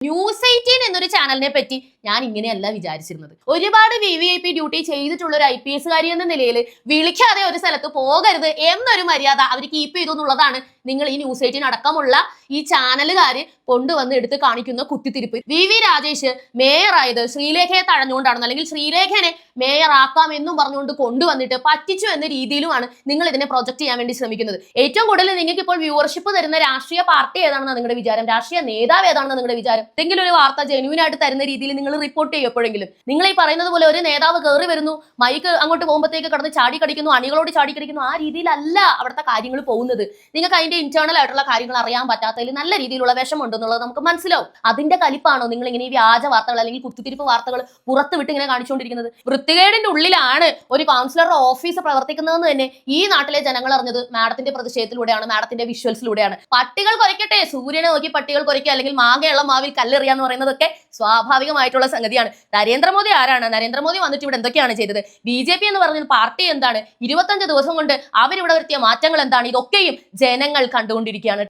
News 18 എന്നൊരു ചാനലിനെ പറ്റി ഞാൻ ഇങ്ങനെയല്ല വിചാരിച്ചിരുന്നത്. ഒരുപാട് VVIP ഡ്യൂട്ടി ചെയ്തിട്ടുള്ള ഒരു IPS കാരി എന്ന നിലയിൽ വിളിക്കാതെ ഒരു സ്ഥലത്ത് പോകരുത് എന്നൊരു മര്യാദ അവർ കീപ്പ് ചെയ്തു എന്നുള്ളതാണ് നിങ്ങൾ ഈ ന്യൂസ് 18 അടക്കമുള്ള ഈ ചാനലുകാര് കൊണ്ടുവന്ന് എടുത്ത് കാണിക്കുന്ന കുത്തിത്തിരിപ്പ്. VV രാജേഷ് മേയറായത് ശ്രീലേഖയെ തഴഞ്ഞുകൊണ്ടാണെന്ന്, അല്ലെങ്കിൽ ശ്രീലേഖനെ മേയർ ആക്കാം എന്നും പറഞ്ഞുകൊണ്ട് കൊണ്ടുവന്നിട്ട് പറ്റിച്ചു എന്ന രീതിയിലുമാണ് നിങ്ങൾ ഇതിനെ പ്രൊജക്ട് ചെയ്യാൻ വേണ്ടി ശ്രമിക്കുന്നത്. ഏറ്റവും കൂടുതൽ നിങ്ങൾക്ക് ഇപ്പോൾ വ്യൂവർഷിപ്പ് തരുന്ന രാഷ്ട്രീയ പാർട്ടി ഏതാണെന്ന് നിങ്ങളുടെ വിചാരം, രാഷ്ട്രീയ നേതാവ് ഏതാണെന്ന് നിങ്ങളുടെ വിചാരം? എന്തെങ്കിലും ഒരു വാർത്ത ജെന്യൂൻ ആയിട്ട് തരുന്ന രീതിയിൽ നിങ്ങൾ റിപ്പോർട്ട് ചെയ്യപ്പോഴെങ്കിലും നിങ്ങൾ ഈ പറയുന്നത് പോലെ ഒരു നേതാവ് കയറി വരുന്നു, മൈക്ക് അങ്ങോട്ട് പോകുമ്പോഴത്തേക്ക് കടന്ന് ചാടി കടിക്കുന്നു, അണികളോട് ചാടി കടിക്കുന്നു, ആ രീതിയിലല്ല അവിടുത്തെ കാര്യങ്ങൾ പോകുന്നത്. നിങ്ങൾക്ക് അതിന്റെ ഇന്റേണൽ ആയിട്ടുള്ള കാര്യങ്ങൾ അറിയാൻ പറ്റാത്തതിൽ നല്ല രീതിയിലുള്ള വിഷമുണ്ടെന്നുള്ളത് നമുക്ക് മനസ്സിലാവും. അതിന്റെ കലിപ്പാണോ നിങ്ങൾ ഇങ്ങനെ ഈ വ്യാജ വാർത്തകൾ അല്ലെങ്കിൽ കുത്തിത്തിരിപ്പ് വാർത്തകൾ പുറത്തുവിട്ട് ഇങ്ങനെ കാണിച്ചുകൊണ്ടിരിക്കുന്നത്? വൃത്തികേടിന്റെ ഉള്ളിലാണ് ഒരു കൗൺസിലറുടെ ഓഫീസ് പ്രവർത്തിക്കുന്നതെന്ന് തന്നെ ഈ നാട്ടിലെ ജനങ്ങൾ അറിഞ്ഞത് മാഡത്തിന്റെ പ്രതിഷേധത്തിലൂടെയാണ്, മാഡത്തിന്റെ വിഷ്വൽസിലൂടെയാണ്. പട്ടികൾ കുറയ്ക്കട്ടെ, സൂര്യനെ നോക്കി പട്ടികൾ കുറയ്ക്കുക, അല്ലെങ്കിൽ മാങ്ങയുള്ള മാവിൽ കല്ലെറിയാന്ന് പറയുന്നതൊക്കെ സ്വാഭാവികമായിട്ടുള്ള സംഗതിയാണ്. നരേന്ദ്രമോദി ആരാണ്? നരേന്ദ്രമോദി വന്നിട്ട് ഇവിടെ എന്തൊക്കെയാണ് ചെയ്തത്? BJP എന്ന് പറഞ്ഞ പാർട്ടി എന്താണ്? 25 ദിവസം കൊണ്ട് അവരിവിടെ വരുത്തിയ മാറ്റങ്ങൾ എന്താണ്? ഇതൊക്കെയും ജനങ്ങൾ കണ്ടുകൊണ്ടിരിക്കുകയാണ്.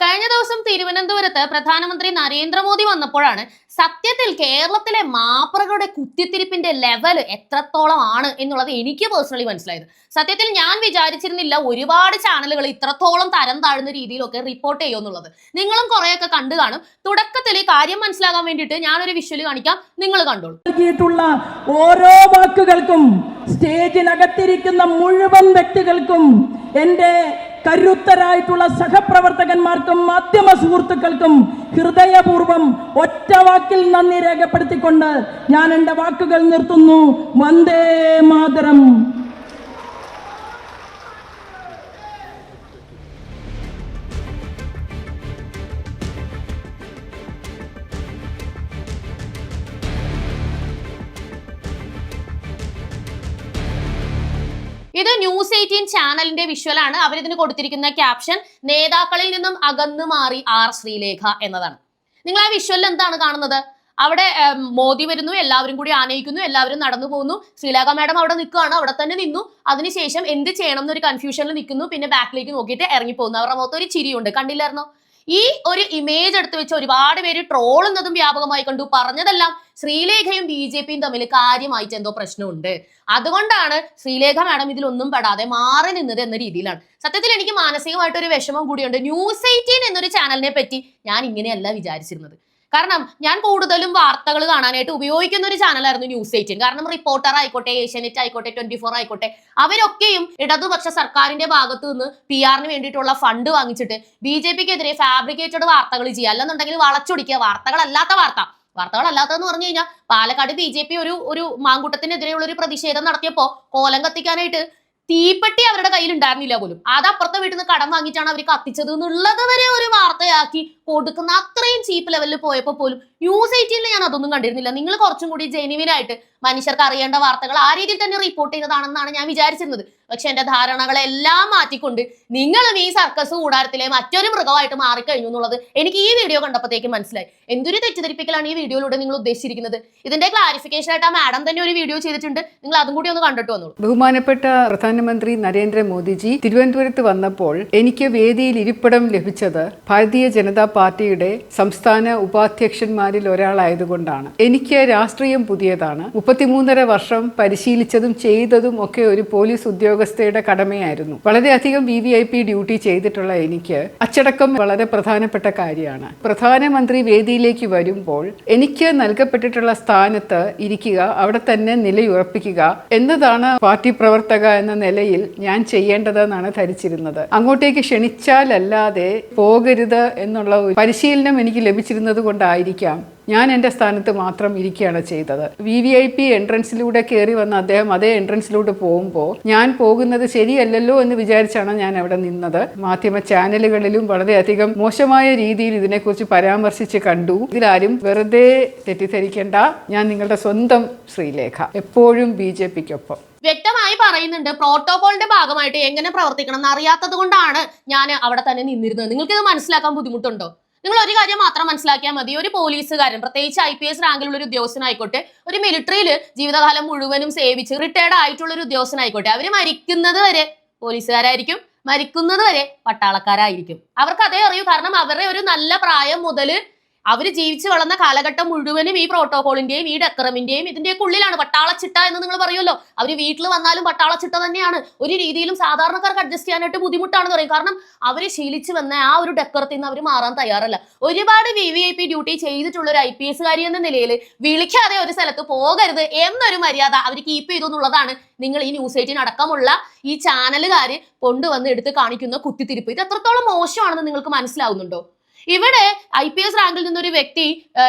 കഴിഞ്ഞ ദിവസം തിരുവനന്തപുരത്ത് പ്രധാനമന്ത്രി നരേന്ദ്രമോദി വന്നപ്പോഴാണ് സത്യത്തിൽ കേരളത്തിലെ മാപ്പറകളുടെ കുത്തിത്തിരിപ്പിന്റെ ലെവൽ എത്രത്തോളം ആണ് എന്നുള്ളത് എനിക്ക് പേഴ്സണലി മനസ്സിലായത്. സത്യത്തിൽ ഞാൻ വിചാരിച്ചിരുന്നില്ല ഒരുപാട് ചാനലുകൾ ഇത്രത്തോളം തരം താഴ്ന്ന രീതിയിലൊക്കെ റിപ്പോർട്ട് ചെയ്യുമെന്നുള്ളത്. നിങ്ങളും കുറെയൊക്കെ കണ്ടു കാണും. തുടക്കത്തിൽ ഈ കാര്യം മനസ്സിലാകാൻ വേണ്ടിയിട്ട് ഞാനൊരു വിഷ്വൽ കാണിക്കാം, നിങ്ങൾ കണ്ടോളൂ. ഓരോ വാക്കുകൾക്കും സ്റ്റേജിനകത്തിരിക്കുന്ന മുഴുവൻ വ്യക്തികൾക്കും, എന്റെ കരുത്തരായിട്ടുള്ള സഹപ്രവർത്തകന്മാർക്കും മാധ്യമ സുഹൃത്തുക്കൾക്കും ഹൃദയപൂർവ്വം ഒറ്റ വാക്കിൽ നന്ദി രേഖപ്പെടുത്തിക്കൊണ്ട് ഞാൻ എന്റെ വാക്കുകൾ നിർത്തുന്നു. വന്ദേ മാതരം. ഇത് ന്യൂസ് 18 ചാനലിന്റെ വിഷ്വലാണ്. അവരിതിന് കൊടുത്തിരിക്കുന്ന ക്യാപ്ഷൻ നേതാക്കളിൽ നിന്നും അകന്നു മാറി R ശ്രീലേഖ എന്നതാണ്. നിങ്ങൾ ആ വിഷ്വലിൽ എന്താണ് കാണുന്നത്? അവിടെ മോദി വരുന്നു, എല്ലാവരും കൂടി ആനയിക്കുന്നു, എല്ലാവരും നടന്നു പോകുന്നു. ശ്രീലേഖ മാഡം അവിടെ നിൽക്കുകയാണ്, അവിടെ തന്നെ നിന്നു. അതിനുശേഷം എന്ത് ചെയ്യണം എന്നൊരു കൺഫ്യൂഷനിൽ നിൽക്കുന്നു. പിന്നെ ബാക്കിലേക്ക് നോക്കിയിട്ട് ഇറങ്ങിപ്പോകുന്നു. അവരുടെ മുഖത്ത് ഒരു ചിരിയുണ്ട്, കണ്ടില്ലായിരുന്നോ? ഈ ഒരു ഇമേജ് എടുത്ത് വെച്ച് ഒരുപാട് പേര് ട്രോളുന്നതും വ്യാപകമായി കണ്ടു. പറഞ്ഞതെല്ലാം ശ്രീലേഖയും BJPയും തമ്മിൽ കാര്യമായിട്ട് എന്തോ പ്രശ്നമുണ്ട്, അതുകൊണ്ടാണ് ശ്രീലേഖ മാഡം ഇതിലൊന്നും പെടാതെ മാറി നിന്നത് എന്ന രീതിയിലാണ്. സത്യത്തിൽ എനിക്ക് മാനസികമായിട്ട് ഒരു വിഷമം കൂടിയുണ്ട്. ന്യൂസ് 18 എന്നൊരു ചാനലിനെ പറ്റി ഞാൻ ഇങ്ങനെയല്ല വിചാരിച്ചിരുന്നത്. കാരണം ഞാൻ കൂടുതലും വാർത്തകൾ കാണാനായിട്ട് ഉപയോഗിക്കുന്ന ഒരു ചാനലായിരുന്നു ന്യൂസ് 18. കാരണം റിപ്പോർട്ടർ ആയിക്കോട്ടെ, ഏഷ്യാനെറ്റ് ആയിക്കോട്ടെ, 24 ആയിക്കോട്ടെ, അവരൊക്കെയും ഇടതുപക്ഷ സർക്കാരിന്റെ ഭാഗത്തു നിന്ന് PR-ന് വേണ്ടിയിട്ടുള്ള ഫണ്ട് വാങ്ങിച്ചിട്ട് BJPക്കെതിരെ ഫാബ്രിക്കേറ്റഡ് വാർത്തകൾ ചെയ്യുക, അല്ലെന്നുണ്ടെങ്കിൽ വളച്ചൊടിക്കുക. വാർത്തകളല്ലാത്തതെന്ന് പറഞ്ഞു കഴിഞ്ഞാൽ പാലക്കാട് BJP ഒരു മാങ്കൂട്ടത്തിനെതിരെയുള്ള ഒരു പ്രതിഷേധം നടത്തിയപ്പോ കോലം കത്തിക്കാനായിട്ട് തീപ്പെട്ടി അവരുടെ കയ്യിൽ ഉണ്ടായിരുന്നില്ല പോലും. അത് അപ്പുറത്തെ വീട്ടിൽ നിന്ന് കടം വാങ്ങിയിട്ടാണ് അവർ കത്തിച്ചത് എന്നുള്ളത് വരെ ഒരു വാർത്തയാക്കി കൊടുക്കുന്ന അത്രയും ചീപ്പ് ലെവലിൽ പോയപ്പോൾ പോലും ന്യൂസ് 18 ഞാൻ അതൊന്നും കണ്ടിരുന്നില്ല. നിങ്ങൾ കുറച്ചും കൂടി ജെന്യുവിൻ ആയിട്ട് മനുഷ്യർക്ക് അറിയേണ്ട വാർത്തകൾ ആ രീതിയിൽ തന്നെ റിപ്പോർട്ട് ചെയ്തതാണെന്നാണ് ഞാൻ വിചാരിച്ചിരുന്നത്. പക്ഷെ എന്റെ ധാരണകളെല്ലാം മാറ്റിക്കൊണ്ട് നിങ്ങളും ഈ സർക്കസ് കൂടാരത്തിലെ മറ്റൊരു മൃഗമായിട്ട് മാറിക്കഴിഞ്ഞു എന്നുള്ളത് എനിക്ക് ഈ വീഡിയോ കണ്ടപ്പോഴത്തേക്കും മനസ്സിലായി. എന്തൊരു തെറ്റിദ്ധരിപ്പിക്കലാണ് ഈ വീഡിയോയിലൂടെ നിങ്ങൾ ഉദ്ദേശിച്ചിരിക്കുന്നത്? ഇതിന്റെ ക്ലാരിഫിക്കേഷൻ ആയിട്ട് ആ മാഡം തന്നെ ഒരു വീഡിയോ ചെയ്തിട്ടുണ്ട്, നിങ്ങൾ അതും കൂടി ഒന്ന് കണ്ടിട്ട് വന്നോളൂ. ബഹുമാനപ്പെട്ട പ്രധാനമന്ത്രി നരേന്ദ്രമോദിജി തിരുവനന്തപുരത്ത് വന്നപ്പോൾ എനിക്ക് വേദിയിൽ ഇരിപ്പിടം ലഭിച്ചത് ഭാരതീയ ജനതാ പാർട്ടിയുടെ സംസ്ഥാന ഉപാധ്യക്ഷന്മാരിൽ ഒരാളായതുകൊണ്ടാണ്. എനിക്ക് രാഷ്ട്രീയം പുതിയതാണ്. 33.5 വർഷം പരിശീലിച്ചതും ചെയ്തതും ഒക്കെ ഒരു പോലീസ് ഉദ്യോഗസ്ഥയുടെ കടമയായിരുന്നു. വളരെയധികം VVIP ഡ്യൂട്ടി ചെയ്തിട്ടുള്ള എനിക്ക് അച്ചടക്കം വളരെ പ്രധാനപ്പെട്ട കാര്യമാണ്. പ്രധാനമന്ത്രി വേദിയിലേക്ക് വരുമ്പോൾ എനിക്ക് നൽകപ്പെട്ടിട്ടുള്ള സ്ഥാനത്ത് ഇരിക്കുക, അവിടെ തന്നെ നിലയുറപ്പിക്കുക എന്നതാണ് പാർട്ടി പ്രവർത്തക എന്ന നിലയിൽ ഞാൻ ചെയ്യേണ്ടതെന്നാണ് ധരിച്ചിരുന്നത്. അങ്ങോട്ടേക്ക് ക്ഷണിച്ചാലല്ലാതെ പോകരുത് എന്നുള്ള ഒരു പരിശീലനം എനിക്ക് ലഭിച്ചിരുന്നത് കൊണ്ടായിരിക്കാം ഞാൻ എൻ്റെ സ്ഥാനത്ത് മാത്രം ഇരിക്കുകയാണ് ചെയ്തത്. VVIP എൻട്രൻസിലൂടെ കയറി വന്ന അദ്ദേഹം അതേ എൻട്രൻസിലൂടെ പോകുമ്പോൾ ഞാൻ പോകുന്നത് ശരിയല്ലല്ലോ എന്ന് വിചാരിച്ചാണ് ഞാൻ അവിടെ നിന്നത്. മാധ്യമ ചാനലുകളിലും വളരെയധികം മോശമായ രീതിയിൽ ഇതിനെക്കുറിച്ച് പരാമർശിച്ച് കണ്ടു. ഇതിലാരും വെറുതെ തെറ്റിദ്ധരിക്കേണ്ട, ഞാൻ നിങ്ങളുടെ സ്വന്തം ശ്രീലേഖ, എപ്പോഴും BJPക്കൊപ്പം. വ്യക്തമായി പറയുന്നുണ്ട്, പ്രോട്ടോകോളിന്റെ ഭാഗമായിട്ട് എങ്ങനെ പ്രവർത്തിക്കണം എന്ന് അറിയാത്തത് കൊണ്ടാണ് ഞാൻ അവിടെ തന്നെ നിന്നിരുന്നത്. നിങ്ങൾക്ക് ഇത് മനസ്സിലാക്കാൻ ബുദ്ധിമുട്ടുണ്ടോ? നിങ്ങൾ ഒരു കാര്യം മാത്രം മനസ്സിലാക്കിയാൽ മതി. ഒരു പോലീസുകാരൻ, പ്രത്യേകിച്ച് IPS റാങ്കിലുള്ള ഒരു ഉദ്യോഗസ്ഥനായിക്കോട്ടെ, ഒരു മിലിറ്ററിയിൽ ജീവിതകാലം മുഴുവനും സേവിച്ച് റിട്ടയർഡ് ആയിട്ടുള്ള ഒരു ഉദ്യോഗസ്ഥനായിക്കോട്ടെ, അവർ മരിക്കുന്നത് വരെ പോലീസുകാരായിരിക്കും, മരിക്കുന്നത് വരെ പട്ടാളക്കാരായിരിക്കും. അവർക്ക് അതേ അറിയൂ. കാരണം അവരുടെ ഒരു നല്ല പ്രായം മുതൽ അവര് ജീവിച്ചു വളർന്ന കാലഘട്ടം മുഴുവനും ഈ പ്രോട്ടോകോളിന്റെയും ഈ ഡെക്കറമിന്റെയും ഇതിന്റെയൊക്കെ ഉള്ളിലാണ്. പട്ടാളച്ചിട്ട എന്ന് നിങ്ങൾ പറയുമല്ലോ, അവര് വീട്ടിൽ വന്നാലും പട്ടാളച്ചിട്ട തന്നെയാണ്. ഒരു രീതിയിലും സാധാരണക്കാർക്ക് അഡ്ജസ്റ്റ് ചെയ്യാനായിട്ട് ബുദ്ധിമുട്ടാണെന്ന് പറയും. കാരണം അവര് ശീലിച്ചു വന്ന ആ ഒരു ഡെക്കറത്തിൽ നിന്ന് അവർ മാറാൻ തയ്യാറല്ല. ഒരുപാട് VVIP ഡ്യൂട്ടി ചെയ്തിട്ടുള്ള ഒരു IPS കാരി എന്ന നിലയിൽ വിളിക്കാതെ ഒരു സ്ഥലത്ത് പോകരുത് എന്നൊരു മര്യാദ അവർ കീപ്പ് ചെയ്തു എന്നുള്ളതാണ് നിങ്ങൾ ഈ ന്യൂസ് 18 അടക്കമുള്ള ഈ ചാനലുകാര് കൊണ്ടുവന്ന് എടുത്ത് കാണിക്കുന്ന കുത്തിത്തിരിപ്പ്. ഇത് എത്രത്തോളം മോശമാണെന്ന് നിങ്ങൾക്ക് മനസ്സിലാവുന്നുണ്ടോ? ഇവിടെ IPS റാങ്കിൽ നിന്നൊരു വ്യക്തി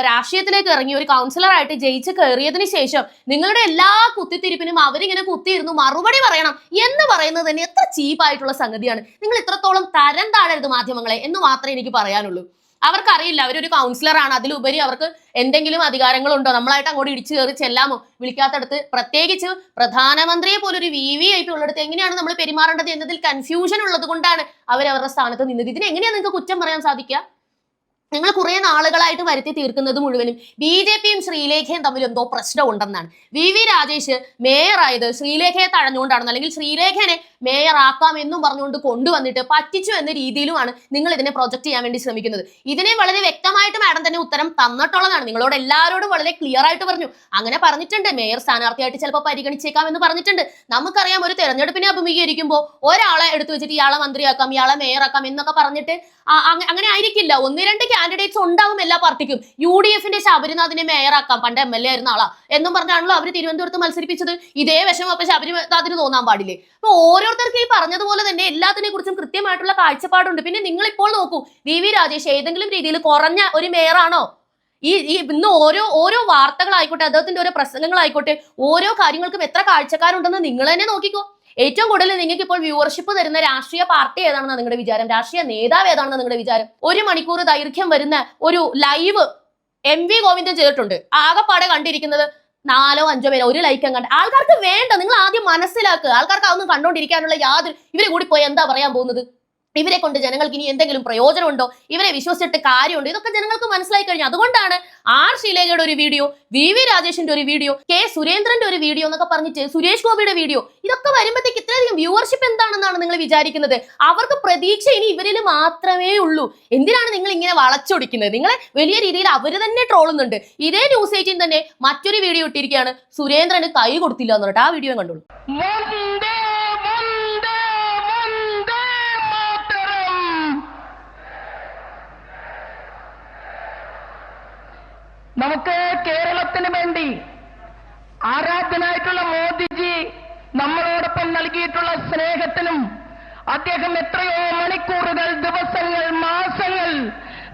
രാഷ്ട്രീയത്തിലേക്ക് ഇറങ്ങി ഒരു കൗൺസിലറായിട്ട് ജയിച്ച് കയറിയതിനു ശേഷം നിങ്ങളുടെ എല്ലാ കുത്തിത്തിരിപ്പിനും അവരിങ്ങനെ കുത്തിയിരുന്നു മറുപടി പറയണം എന്ന് പറയുന്നത് തന്നെ എത്ര ചീപ്പായിട്ടുള്ള സംഗതിയാണ്. നിങ്ങൾ ഇത്രത്തോളം തരം താഴരുത് മാധ്യമങ്ങളെ എന്ന് മാത്രമേ എനിക്ക് പറയാനുള്ളൂ. അവർക്കറിയില്ല അവരൊരു കൗൺസിലറാണ്, അതിലുപരി അവർക്ക് എന്തെങ്കിലും അധികാരങ്ങളുണ്ടോ, നമ്മളായിട്ട് അങ്ങോട്ട് ഇടിച്ചു കയറി ചെല്ലാമോ? വിളിക്കാത്തടത്ത്, പ്രത്യേകിച്ച് പ്രധാനമന്ത്രിയെ പോലെ ഒരു VVIP ഉള്ളിടത്ത് എങ്ങനെയാണ് നമ്മൾ പെരുമാറേണ്ടത് എന്നതിൽ കൺഫ്യൂഷൻ ഉള്ളത് കൊണ്ടാണ് അവരവരുടെ സ്ഥാനത്ത് നിന്നത്. ഇതിന് എങ്ങനെയാണ് നിങ്ങൾക്ക് കുറ്റം പറയാൻ സാധിക്കുക? നിങ്ങൾ കുറെ നാളുകളായിട്ട് വരുത്തി തീർക്കുന്നത് മുഴുവനും BJPയും ശ്രീലേഖയും തമ്മിൽ എന്തോ പ്രശ്നം ഉണ്ടെന്നാണ്. VV രാജേഷ് മേയറായത് ശ്രീലേഖയെ തഴഞ്ഞുകൊണ്ടാണെന്ന്, അല്ലെങ്കിൽ ശ്രീലേഖനെ മേയറാക്കാം എന്നും പറഞ്ഞുകൊണ്ട് കൊണ്ടുവന്നിട്ട് പറ്റിച്ചു എന്ന രീതിയിലുമാണ് നിങ്ങൾ ഇതിനെ പ്രൊജക്ട് ചെയ്യാൻ വേണ്ടി ശ്രമിക്കുന്നത്. ഇതിനെ വളരെ വ്യക്തമായിട്ട് മാഡം തന്നെ ഉത്തരം തന്നിട്ടുള്ളതാണ്. നിങ്ങളോട് എല്ലാവരോടും വളരെ ക്ലിയർ ആയിട്ട് പറഞ്ഞു. അങ്ങനെ പറഞ്ഞിട്ടുണ്ട്, മേയർ സ്ഥാനാർത്ഥിയായിട്ട് ചിലപ്പോൾ പരിഗണിച്ചേക്കാം എന്ന് പറഞ്ഞിട്ടുണ്ട്. നമുക്കറിയാം, ഒരു തെരഞ്ഞെടുപ്പിനെ അഭിമുഖീകരിക്കുമ്പോൾ ഒരാളെ എടുത്തു വെച്ചിട്ട് ഇയാളെ മന്ത്രിയാക്കാം, ഇയാളെ മേയറാക്കാം എന്നൊക്കെ പറഞ്ഞിട്ട് അങ്ങനെ ആയിരിക്കില്ല. 1-2 കാൻഡിഡേറ്റ്സ് ഉണ്ടാവും എല്ലാ പാർട്ടിക്കും. UDFന്റെ ശബരിനാഥിനെ മേയറാക്കാം, പണ്ട് MLA ആയിരുന്ന ആളാ എന്നും പറഞ്ഞാണല്ലോ അവർ തിരുവനന്തപുരത്ത് മത്സരിപ്പിച്ചത്. ഇതേ വിഷമം അപ്പൊ ശബരിനാഥിന് തോന്നാൻ പാടില്ലേ? അപ്പൊ ഓരോരുത്തർക്ക് ഈ പറഞ്ഞതുപോലെ തന്നെ എല്ലാത്തിനെ കുറിച്ചും കൃത്യമായിട്ടുള്ള കാഴ്ചപ്പാടുണ്ട്. പിന്നെ നിങ്ങൾ ഇപ്പോൾ നോക്കൂ, VV രാജേഷ് ഏതെങ്കിലും രീതിയിൽ കുറഞ്ഞ ഒരു മേയറാണോ? ഈ ഇന്ന് ഓരോ വാർത്തകളായിക്കോട്ടെ, അദ്ദേഹത്തിന്റെ ഓരോ പ്രസംഗങ്ങളായിക്കോട്ടെ, ഓരോ കാര്യങ്ങൾക്കും എത്ര കാഴ്ചക്കാരുണ്ടെന്ന് നിങ്ങൾ തന്നെ നോക്കിക്കോ. ഏറ്റവും കൂടുതൽ നിങ്ങൾക്ക് ഇപ്പോൾ വ്യൂവർഷിപ്പ് തരുന്ന രാഷ്ട്രീയ പാർട്ടി ഏതാണെന്ന് നിങ്ങളുടെ വിചാരം? രാഷ്ട്രീയ നേതാവ് ഏതാണെന്ന് നിങ്ങളുടെ വിചാരം? 1 മണിക്കൂർ ദൈർഘ്യം വരുന്ന ഒരു ലൈവ് MV ഗോവിന്ദൻ ചെയ്തിട്ടുണ്ട്. ആകെപ്പാടെ കണ്ടിരിക്കുന്നത് 4-5 പേര്, ഒരു ലൈക്ക് കണ്ട്. ആൾക്കാർക്ക് വേണ്ട, നിങ്ങൾ ആദ്യം മനസ്സിലാക്കുക. ആൾക്കാർക്ക് അതൊന്നും കണ്ടോണ്ടിരിക്കാനുള്ള യാതൊരു, ഇവരെ കൂടി പോയി എന്താ പറയാൻ പോകുന്നത്? ഇവരെ കൊണ്ട് ജനങ്ങൾക്ക് ഇനി എന്തെങ്കിലും പ്രയോജനമുണ്ടോ? ഇവരെ വിശ്വസിച്ചിട്ട് കാര്യമുണ്ടോ? ഇതൊക്കെ ജനങ്ങൾക്ക് മനസ്സിലായി കഴിഞ്ഞു. അതുകൊണ്ടാണ് R ശീലേഖയുടെ ഒരു വീഡിയോ, VV രാജേഷിന്റെ ഒരു വീഡിയോ, K സുരേന്ദ്രന്റെ ഒരു വീഡിയോ എന്നൊക്കെ പറഞ്ഞിട്ട് സുരേഷ് ഗോപിയുടെ വീഡിയോ, ഇതൊക്കെ വരുമ്പോഴത്തേക്ക് ഇത്രയധികം വ്യൂവർഷിപ്പ് എന്താണെന്നാണ് നിങ്ങൾ വിചാരിക്കുന്നത്? അവർക്ക് പ്രതീക്ഷ ഇനി ഇവരിൽ മാത്രമേ ഉള്ളൂ. എന്തിനാണ് നിങ്ങൾ ഇങ്ങനെ വളച്ചൊടിക്കുന്നത്? നിങ്ങളെ വലിയ രീതിയിൽ അവര് തന്നെ ട്രോളുന്നുണ്ട്. ഇതേ ന്യൂസ് 18 തന്നെ മറ്റൊരു വീഡിയോ ഇട്ടിരിക്കുകയാണ്, സുരേന്ദ്രന് കൈ കൊടുത്തില്ല എന്ന് പറഞ്ഞിട്ട്. ആ വീഡിയോ കണ്ടോളൂ. നമുക്ക് കേരളത്തിന് വേണ്ടി ആരാധ്യനായിട്ടുള്ള മോദിജി നമ്മളോടൊപ്പം നൽകിയിട്ടുള്ള സ്നേഹത്തിനും അദ്ദേഹം എത്രയോ മണിക്കൂറുകൾ, ദിവസങ്ങൾ, മാസങ്ങൾ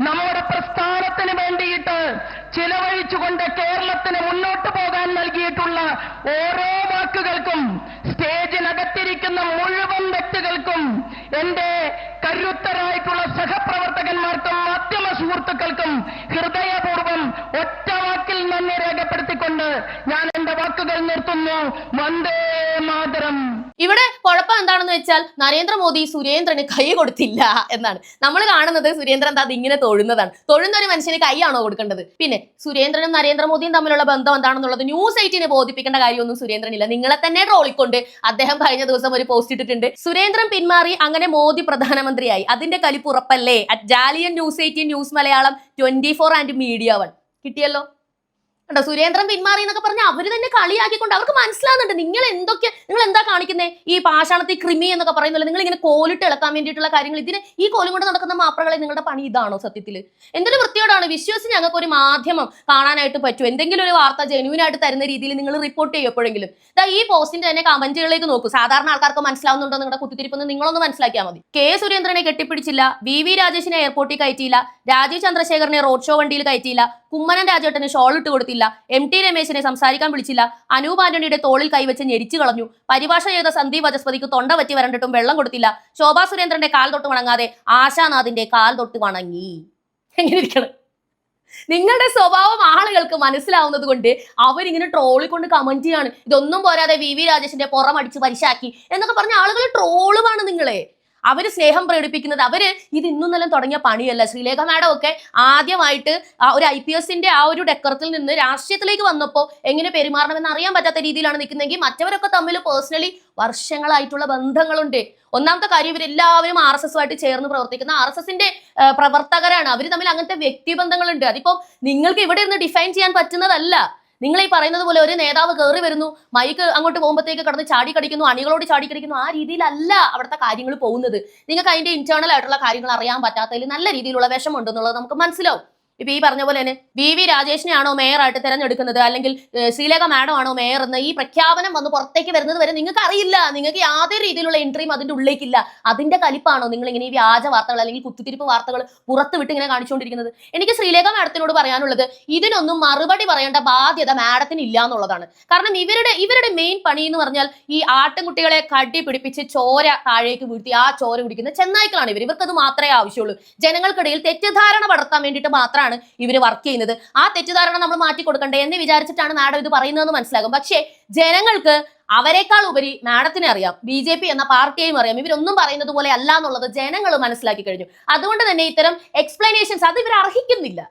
നമ്മുടെ പ്രസ്ഥാനത്തിന് വേണ്ടിയിട്ട് ചിലവഴിച്ചുകൊണ്ട് കേരളത്തിന് മുന്നോട്ട് പോകാൻ നൽകിയിട്ടുള്ള ഓരോ വാക്കുകൾക്കും സ്റ്റേജിനകത്തിരിക്കുന്ന മുഴുവൻ വ്യക്തികൾക്കും, എന്റെ കരുത്തരായിട്ടുള്ള സഹപ്രവർത്തകന്മാർക്കും മാധ്യമ സുഹൃത്തുക്കൾക്കും ഹൃദയപൂർവ്വം ഒറ്റ വാക്കിൽ നന്ദി രേഖപ്പെടുത്തിക്കൊണ്ട് ഞാൻ എന്റെ വാക്കുകൾ നിർത്തുന്നു. വന്ദേ മാതരം. ഇവിടെ കുഴപ്പം എന്താണെന്ന് വെച്ചാൽ നരേന്ദ്രമോദി സുരേന്ദ്രന് കൈ കൊടുത്തില്ല എന്നാണ് നമ്മൾ കാണുന്നത്. സുരേന്ദ്രൻ എന്താ ഇങ്ങനെ തൊഴുന്നതാണ്. തൊഴുന്ന ഒരു മനുഷ്യന് കൈയാണോ കൊടുക്കേണ്ടത്? പിന്നെ സുരേന്ദ്രനും നരേന്ദ്രമോദിയും തമ്മിലുള്ള ബന്ധം എന്താണെന്നുള്ളത് ന്യൂസ് 18 ബോധിപ്പിക്കേണ്ട കാര്യമൊന്നും സുരേന്ദ്രനില്ല. നിങ്ങളെ തന്നെ ട്രോളിക്കൊണ്ട് അദ്ദേഹം കഴിഞ്ഞ ദിവസം ഒരു പോസ്റ്റ് ഇട്ടിട്ടുണ്ട്. സുരേന്ദ്രൻ പിന്മാറി, അങ്ങനെ മോദി പ്രധാനമന്ത്രിയായി. അതിന്റെ കലിപ്പ് ഉറപ്പല്ലേ? Jallian news 18, news Malayalam, 24 and media 1 കിട്ടിയല്ലോ. കണ്ടോ, സുരേന്ദ്രൻ പിന്മാറി എന്നൊക്കെ പറഞ്ഞാൽ അവര് തന്നെ കളിയാക്കിക്കൊണ്ട് അവർക്ക് മനസ്സിലാകുന്നുണ്ട് നിങ്ങൾ എന്താ കാണിക്കുന്നത്. ഈ പാഷാണത്തിൽ കൃമി എന്നൊക്കെ പറയുന്നില്ല, നിങ്ങൾ ഇങ്ങനെ കോലിട്ട് ഇളക്കാൻ വേണ്ടിയിട്ടുള്ള കാര്യങ്ങൾ. ഇതിന് ഈ കോലും കൊണ്ട് നടക്കുന്ന മാപ്രകളെ നിങ്ങളുടെ പണി ഇതാണോ? സത്യത്തിൽ എന്തൊരു വൃത്തിയോടാണ്. വിശ്വസിച്ച് ഞങ്ങൾക്ക് ഒരു മാധ്യമം കാണാനായിട്ട് പറ്റും. എന്തെങ്കിലും ഒരു വാർത്ത ജെന്യൂനായിട്ട് തരുന്ന രീതിയിൽ നിങ്ങൾ റിപ്പോർട്ട് ചെയ്യും എപ്പോഴെങ്കിലും. ഈ പോസ്റ്റിന്റെ തന്നെ കമന്റുകളിലേക്ക് നോക്കൂ. സാധാരണ ആൾക്കാർക്ക് മനസ്സിലാവുന്നുണ്ടോ നിങ്ങളുടെ കുത്തിത്തിരിപ്പെന്ന് നിങ്ങളൊന്ന് മനസ്സിലാക്കിയാൽ മതി. K സുരേന്ദ്രനെ കെട്ടിപ്പിടിച്ചില്ല, VV രാജേഷിനെ എയർപോർട്ടിൽ കയറ്റിയില്ല, രാജീവ് ചന്ദ്രശേഖരനെ റോഡ് ഷോ വണ്ടിയിൽ കയറ്റിയില്ല, കുമ്മനം രാജേട്ടന് ഷോൾ ഇട്ട് കൊടുത്തില്ല, MT രമേശിനെ സംസാരിക്കാൻ വിളിച്ചില്ല, അനൂപ് ആന്റണിയുടെ തോളിൽ കൈവച്ച് ഞെരിച്ചു കളഞ്ഞു, പരിഭാഷ ചെയ്ത സന്ദീപ് വചസ്പതിക്ക് തൊണ്ട പറ്റി വരണ്ടിട്ടും വെള്ളം കൊടുത്തില്ല, ശോഭാ സുരേന്ദ്രന്റെ കാൽ തൊട്ട് വണങ്ങാതെ ആശാനാഥിന്റെ കാൽ തൊട്ട് വണങ്ങി. എങ്ങനെ ഇരിക്കണം? നിങ്ങളുടെ സ്വഭാവം ആളുകൾക്ക് മനസ്സിലാവുന്നത് കൊണ്ട് അവരിങ്ങനെ ട്രോളിക്കൊണ്ട് കമന്റ് ചെയ്യാണ്. ഇതൊന്നും പോരാതെ VV രാജേഷിന്റെ പുറം അടിച്ച് പരിശാക്കി എന്നൊക്കെ പറഞ്ഞ ആളുകൾ ട്രോളുമാണ് നിങ്ങളെ. അവര് സ്നേഹം പ്രകടിപ്പിക്കുന്നത്, അവര് ഇത് ഇന്നും നിലം തുടങ്ങിയ പണിയല്ല. ശ്രീലേഖ മാഡം ഒക്കെ ആദ്യമായിട്ട് ഒരു IPSന്റെ ആ ഒരു ഡെക്കറത്തിൽ നിന്ന് രാഷ്ട്രീയത്തിലേക്ക് വന്നപ്പോൾ എങ്ങനെ പെരുമാറണമെന്ന് അറിയാൻ പറ്റാത്ത രീതിയിലാണ് നിൽക്കുന്നതെങ്കിൽ മറ്റവരൊക്കെ തമ്മിൽ പേഴ്സണലി വർഷങ്ങളായിട്ടുള്ള ബന്ധങ്ങളുണ്ട്. ഒന്നാമത്തെ കാര്യം, ഇവരെല്ലാവരും RSS ആയിട്ട് ചേർന്ന് പ്രവർത്തിക്കുന്ന RSSന്റെ പ്രവർത്തകരാണ്. അവർ തമ്മിൽ അങ്ങനത്തെ വ്യക്തിബന്ധങ്ങളുണ്ട്. അതിപ്പോ നിങ്ങൾക്ക് ഇവിടെ ഇരുന്ന് ഡിഫൈൻ ചെയ്യാൻ പറ്റുന്നതല്ല. നിങ്ങൾ ഈ പറയുന്നത് പോലെ ഒരു നേതാവ് കയറി വരുന്നു, മൈക്ക് അങ്ങോട്ട് പോകുമ്പോഴത്തേക്ക് കടന്ന് ചാടിക്കടിക്കുന്നു, അണികളോട് ചാടിക്കടിക്കുന്നു, ആ രീതിയിലല്ല അവിടുത്തെ കാര്യങ്ങൾ പോകുന്നത്. നിങ്ങൾക്ക് അതിന്റെ ഇന്റേണൽ ആയിട്ടുള്ള കാര്യങ്ങൾ അറിയാൻ പറ്റാത്തതിൽ നല്ല രീതിയിലുള്ള വിഷമമുണ്ടെന്നുള്ളത് നമുക്ക് മനസ്സിലാവും. ഇപ്പൊ ഈ പറഞ്ഞ പോലെ തന്നെ VV രാജേഷിനെയാണോ മേയറായിട്ട് തെരഞ്ഞെടുക്കുന്നത്, അല്ലെങ്കിൽ ശ്രീലേഖ മാഡം ആണോ മേയർ എന്ന് ഈ പ്രഖ്യാപനം വന്ന് പുറത്തേക്ക് വരുന്നത് വരെ നിങ്ങൾക്ക് അറിയില്ല. നിങ്ങൾക്ക് യാതൊരു രീതിയിലുള്ള എൻട്രിയും അതിന്റെ ഉള്ളിലേക്കില്ല. അതിന്റെ കലിപ്പാണോ നിങ്ങൾ ഇങ്ങനെ ഈ വ്യാജ വാർത്തകൾ അല്ലെങ്കിൽ കുത്തിത്തിരിപ്പ് വാർത്തകൾ പുറത്ത് വിട്ട് ഇങ്ങനെ കാണിച്ചുകൊണ്ടിരിക്കുന്നത്? എനിക്ക് ശ്രീലേഖ മാഡത്തിനോട് പറയാനുള്ളത്, ഇതിനൊന്നും മറുപടി പറയേണ്ട ബാധ്യത മാഡത്തിന് ഇല്ല എന്നുള്ളതാണ്. കാരണം ഇവരുടെ മെയിൻ പണി എന്ന് പറഞ്ഞാൽ ഈ ആട്ടിൻകുട്ടികളെ കടി പിടിപ്പിച്ച് ചോര താഴേക്ക് വീഴ്ത്തി ആ ചോര കുടിക്കുന്ന ചെന്നായ്ക്കളാണ് ഇവർക്കത് മാത്രമേ ആവശ്യമുള്ളൂ. ജനങ്ങൾക്കിടയിൽ തെറ്റിദ്ധാരണ പടർത്താൻ വേണ്ടിയിട്ട് മാത്രമാണ് ഇവര് വർക്ക് ചെയ്യുന്നത്. ആ തെറ്റിദ്ധാരണ നമ്മൾ മാറ്റി കൊടുക്കണ്ടേ എന്ന് വിചാരിച്ചിട്ടാണ് മാഡം ഇത് പറയുന്നതെന്ന് മനസ്സിലാകും. പക്ഷേ ജനങ്ങൾക്ക് അവരെക്കാൾ ഉപരി മാഡത്തിനെ അറിയാം, BJP എന്ന പാർട്ടിയെയും അറിയാം. ഇവരൊന്നും പറയുന്നത് പോലെ അല്ല എന്നുള്ളത് ജനങ്ങൾ മനസ്സിലാക്കി കഴിഞ്ഞു. അതുകൊണ്ട് തന്നെ ഇത്തരം എക്സ്പ്ലനേഷൻസ് അത് ഇവർ അർഹിക്കുന്നില്ല.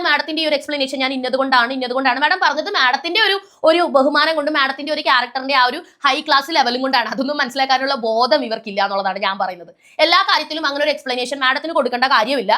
മാഡത്തിന്റെ ഈ ഒരു എക്സ്പ്ലനേഷൻ ഞാൻ ഇന്നതുകൊണ്ടാണ് മാഡം പറഞ്ഞത്. മാഡത്തിന്റെ ഒരു ബഹുമാനം കൊണ്ട്, മാഡത്തിന്റെ ഒരു ക്യാരക്ടറിന്റെ ആ ഒരു ഹൈ ക്ലാസ് ലെവലും കൊണ്ടാണ്. അതൊന്നും മനസ്സിലാക്കാനുള്ള ബോധം ഇവർക്കില്ല എന്നുള്ളതാണ് ഞാൻ പറയുന്നത്. എല്ലാ കാര്യത്തിലും അങ്ങനെ ഒരു എക്സ്പ്ലനേഷൻ മാഡത്തിന് കൊടുക്കേണ്ട കാര്യമില്ല.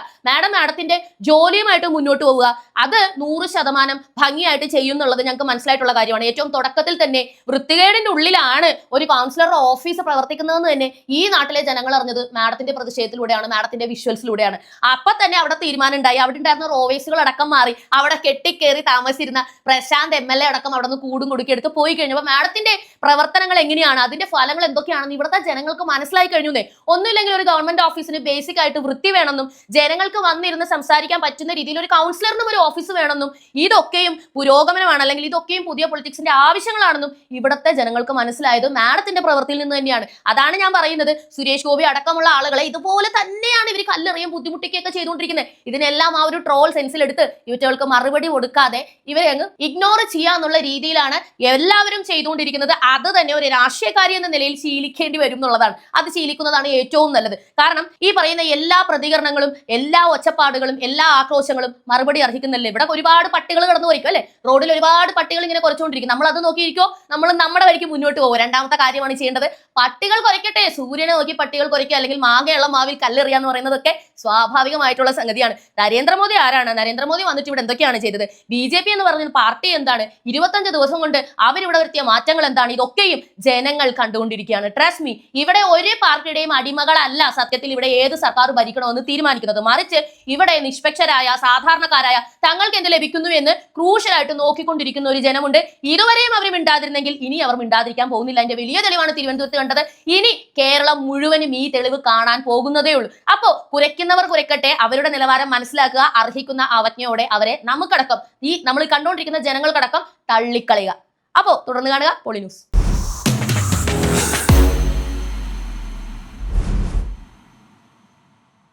മാഡത്തിന്റെ ജോലിയുമായിട്ട് മുന്നോട്ട് പോവുക, അത് 100% ഭംഗിയായിട്ട് ചെയ്യുന്നുള്ളത് ഞങ്ങൾക്ക് മനസ്സിലായിട്ടുള്ള കാര്യമാണ്. ഏറ്റവും തുടക്കത്തിൽ തന്നെ വൃത്തികേടിന്റെ ഉള്ളിലാണ് ഒരു കൗൺസിലറുടെ ഓഫീസ് പ്രവർത്തിക്കുന്നതെന്ന് തന്നെ ഈ നാട്ടിലെ ജനങ്ങൾ അറിഞ്ഞത് മാഡത്തിന്റെ പ്രതിഷേധത്തിലൂടെയാണ്, മാഡത്തിന്റെ വിഷ്വൽസിലൂടെയാണ്. അപ്പൊ തന്നെ അവിടെ തീരുമാനം ഉണ്ടായി. അവിടെ റോവേസുകൾ അടക്കം മാറി അവിടെ കെട്ടിക്കേറി താമസിച്ചിരുന്ന പ്രശാന്ത് MLA അടക്കം അവിടെ നിന്ന് കൂടും കുടുക്കി എടുത്ത് പോയി കഴിഞ്ഞപ്പോൾ മാഡത്തിന്റെ പ്രവർത്തനങ്ങൾ എങ്ങനെയാണ്, അതിന്റെ ഫലങ്ങൾ എന്തൊക്കെയാണെന്ന് ഇവിടുത്തെ ജനങ്ങൾക്ക് മനസ്സിലായി കഴിഞ്ഞു. ഒന്നുമില്ലെങ്കിൽ ഒരു ഗവൺമെന്റ് ഓഫീസിന് ബേസിക് ആയിട്ട് വൃത്തി വേണമെന്നും ജനങ്ങൾക്ക് വന്നിരുന്ന് സംസാരിക്കാൻ പറ്റുന്ന രീതിയിൽ ഒരു കൗൺസിലറിനും ഒരു ഓഫീസ് വേണമെന്നും ഇതൊക്കെയും പുരോഗമനമാണ്, അല്ലെങ്കിൽ ഇതൊക്കെയും പുതിയ പൊളിറ്റിക്സിന്റെ ആവശ്യങ്ങളാണെന്നും ഇവിടുത്തെ ജനങ്ങൾക്ക് മനസ്സിലായത് മാഡത്തിന്റെ പ്രവൃത്തിയിൽ നിന്ന് തന്നെയാണ്. അതാണ് ഞാൻ പറയുന്നത്. സുരേഷ് ഗോപി അടക്കമുള്ള ആളുകളെ ഇതുപോലെ തന്നെയാണ് ഇവർ കല്ലെറിയും ബുദ്ധിമുട്ടിക്കുകയൊക്കെ ചെയ്തുകൊണ്ടിരിക്കുന്നത്. ഇതിനെല്ലാം ആ ഒരു ട്രോൾ സെൻസിലെടുത്ത് ഇവറ്റകൾക്ക് മറുപടി കൊടുക്കാതെ ഇവരെ അങ്ങ് ഇഗ്നോർ ചെയ്യാന്നുള്ള രീതിയിലാണ് എല്ലാവരും ചെയ്തുകൊണ്ടിരിക്കുന്നത്. അത് തന്നെ ഒരു രാഷ്ട്രീയക്കാരി എന്ന നിലയിൽ ശീലിക്കേണ്ടി വരും എന്നുള്ളതാണ്. അത് ശീലിക്കുന്നതാണ് ഏറ്റവും നല്ലത്. കാരണം ഈ പറയുന്ന എല്ലാ പ്രതികരണങ്ങളും, എല്ലാ ഒച്ചപ്പാടുകളും, എല്ലാ ആക്രോശങ്ങളും മറുപടി അർഹിക്കുന്നില്ല. ഇവിടെ ഒരുപാട് പട്ടികൾ കടന്നു പോയിരിക്കും അല്ലെ, റോഡിൽ ഒരുപാട് പട്ടികൾ ഇങ്ങനെ കുറച്ചുകൊണ്ടിരിക്കും. നമ്മൾ അത് നോക്കിയിരിക്കോ, നമ്മൾ നമ്മുടെ വഴിക്ക് മുന്നോട്ട് പോകും. രണ്ടാമത്തെ കാര്യമാണ് ചെയ്യേണ്ടത്, പട്ടികൾ കുറയ്ക്കട്ടെ. സൂര്യനെ നോക്കി പട്ടികൾ കുറയ്ക്കുക, അല്ലെങ്കിൽ മാങ്ങയുള്ള മാവിൽ കല്ലെറിയുക എന്ന് പറയുന്നതൊക്കെ സ്വാഭാവികമായിട്ടുള്ള സംഗതിയാണ്. നരേന്ദ്രമോദി ആരാണ്? നരേന്ദ്രമോദി വന്നിട്ട് ഇവിടെ എന്തൊക്കെയാണ് ചെയ്തത്? BJP എന്ന് പറഞ്ഞ പാർട്ടി എന്താണ്? 25 ദിവസം കൊണ്ട് അവരിവിടെ വരുത്തിയ മാറ്റങ്ങൾ എന്താണ്? ഇതൊക്കെയും ജനങ്ങൾ കണ്ടുകൊണ്ടിരിക്കുകയാണ്. ട്രസ്റ്റ് മീ, ഇവിടെ ഒരു പാർട്ടിയുടെയും അടിമകളല്ല സത്യത്തിൽ ഇവിടെ ഏത് സർക്കാർ ഭരിക്കണമെന്ന് തീരുമാനിക്കുന്നത്. മറിച്ച് ഇവിടെ നിഷ്പക്ഷരായ സാധാരണക്കാരായ തങ്ങൾക്ക് എന്ത് ലഭിക്കുന്നു എന്ന് ക്രൂഷ്യലായിട്ട് നോക്കിക്കൊണ്ടിരിക്കുന്ന ഒരു ജനമുണ്ട്. ഇതുവരെയും അവർ മിണ്ടാതിരുന്നെങ്കിൽ ഇനി അവർ മിണ്ടാതിരിക്കാൻ പോകുന്നില്ല. അതിന്റെ വലിയ തെളിവാണ് തിരുവനന്തപുരത്ത് കണ്ടത്. ഇനി കേരളം മുഴുവനും ഈ തെളിവ് കാണാൻ പോകുന്നതേ ഉള്ളൂ. അപ്പോ കുരയ്ക്കുന്നവർ കുരയ്ക്കട്ടെ, അവരുടെ നിലവാരം മനസ്സിലാക്കുക, അർഹിക്കുന്ന അവജ്ഞയോടെ അവരെ നമുക്കടക്കം, ഈ നമ്മൾ കണ്ടുകൊണ്ടിരിക്കുന്ന ജനങ്ങൾക്കടക്കം തള്ളിക്കളയുക. അപ്പോ തുടർന്ന് കാണുക പോളി ന്യൂസ്.